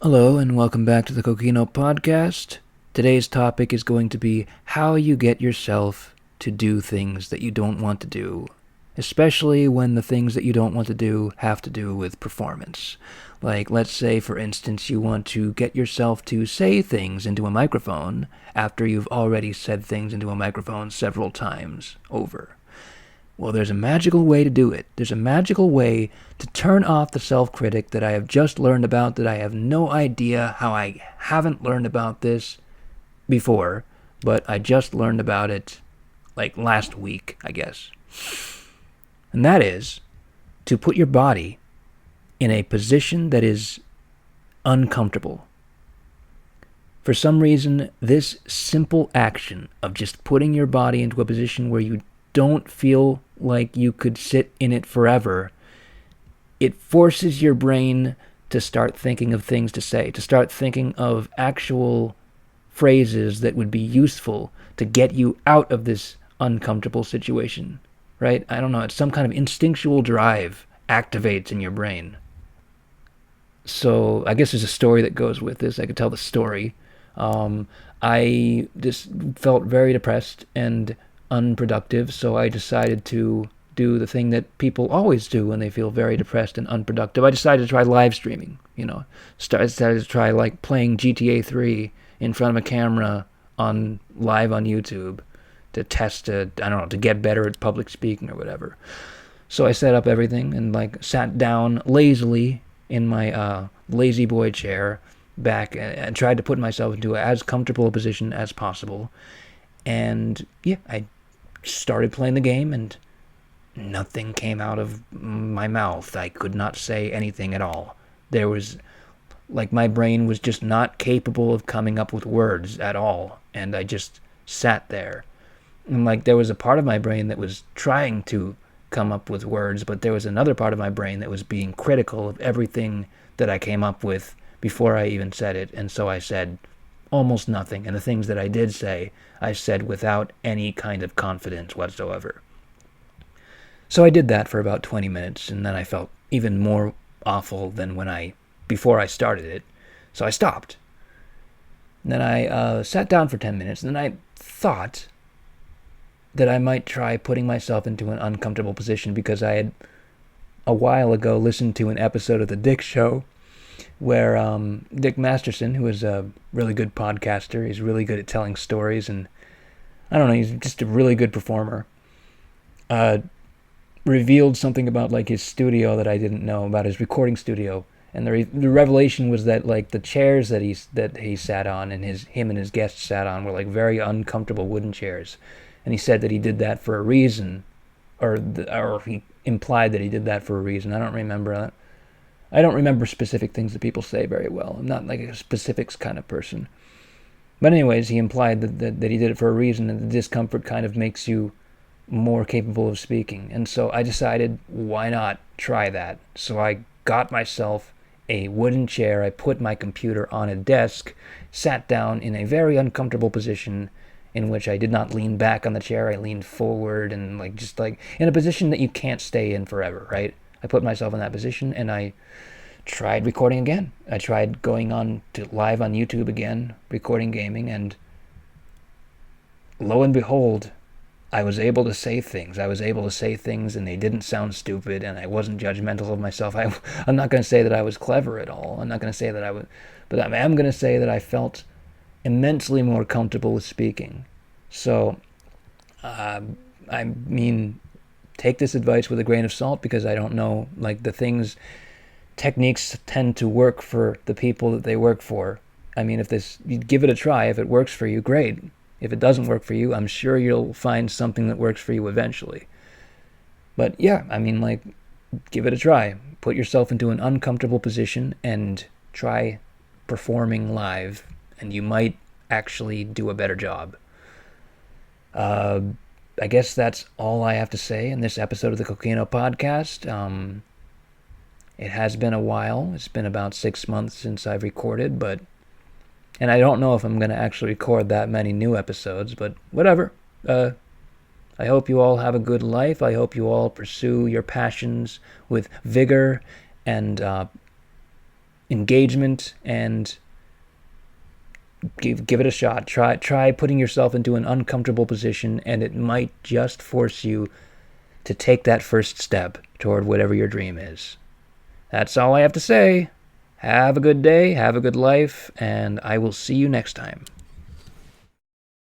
Hello and welcome back to the Kokino Podcast. Today's topic is going to be how you get yourself to do things that you don't want to do, especially when the things that you don't want to do have to do with performance. Like, let's say, for instance, you want to get yourself to say things into a microphone after you've already said things into a microphone several times over. Well, there's a magical way to do it. There's a magical way to turn off the self-critic that I have just learned about, that I have no idea how I haven't learned about this before, but I just learned about it like last week, I guess. And that is to put your body in a position that is uncomfortable. For some reason, this simple action of just putting your body into a position where you don't feel like you could sit in it forever, it forces your brain to start thinking of things to say, to start thinking of actual phrases that would be useful to get you out of this uncomfortable situation, right? I don't know, it's some kind of instinctual drive activates in your brain. So I guess there's a story that goes with this. I could tell the story. I just felt very depressed and unproductive, so I decided to do the thing that people always do when they feel very depressed and unproductive. I decided to try live streaming, decided to try like playing GTA 3 in front of a camera live on YouTube to test to get better at public speaking or whatever. So I set up everything and sat down lazily in my lazy boy chair back and tried to put myself into as comfortable a position as possible. And yeah, I started playing the game and nothing came out of my mouth. I could not say anything at all. There was, my brain was just not capable of coming up with words at all. And I just sat there. And there was a part of my brain that was trying to come up with words, but there was another part of my brain that was being critical of everything that I came up with before I even said it. And so I said almost nothing. And the things that I did say, I said without any kind of confidence whatsoever. So I did that for about 20 minutes, and then I felt even more awful than before I started it. So I stopped. And then I sat down for 10 minutes, and then I thought that I might try putting myself into an uncomfortable position, because I had a while ago listened to an episode of The Dick Show where Dick Masterson, who is a really good podcaster, he's really good at telling stories, and I don't know, he's just a really good performer, revealed something about his studio that I didn't know about, his recording studio. And the revelation was that the chairs that he sat on and him and his guests sat on were very uncomfortable wooden chairs. And he said that he did that for a reason, or he implied that he did that for a reason. I don't remember that. I don't remember specific things that people say very well. I'm not a specifics kind of person. But anyways, he implied that he did it for a reason, and the discomfort kind of makes you more capable of speaking. And so I decided, why not try that? So I got myself a wooden chair. I put my computer on a desk, sat down in a very uncomfortable position in which I did not lean back on the chair. I leaned forward and in a position that you can't stay in forever, right? I put myself in that position and I tried recording again. I tried going on to live on YouTube again, recording gaming, and lo and behold, I was able to say things. And they didn't sound stupid, and I wasn't judgmental of myself. I'm not going to say that I was clever at all. I'm not going to say that I was, but I am going to say that I felt immensely more comfortable with speaking. So, take this advice with a grain of salt, because I don't know, techniques tend to work for the people that they work for. You give it a try. If it works for you, great. If it doesn't work for you, I'm sure you'll find something that works for you eventually. But yeah, give it a try. Put yourself into an uncomfortable position and try performing live, and you might actually do a better job. I guess that's all I have to say in this episode of the Kokino Podcast. It has been a while. It's been about 6 months since I've recorded, and I don't know if I'm going to actually record that many new episodes, but whatever. I hope you all have a good life. I hope you all pursue your passions with vigor and engagement, and give it a shot. Try putting yourself into an uncomfortable position, and it might just force you to take that first step toward whatever your dream is. That's all I have to say. Have a good day, have a good life, and I will see you next time.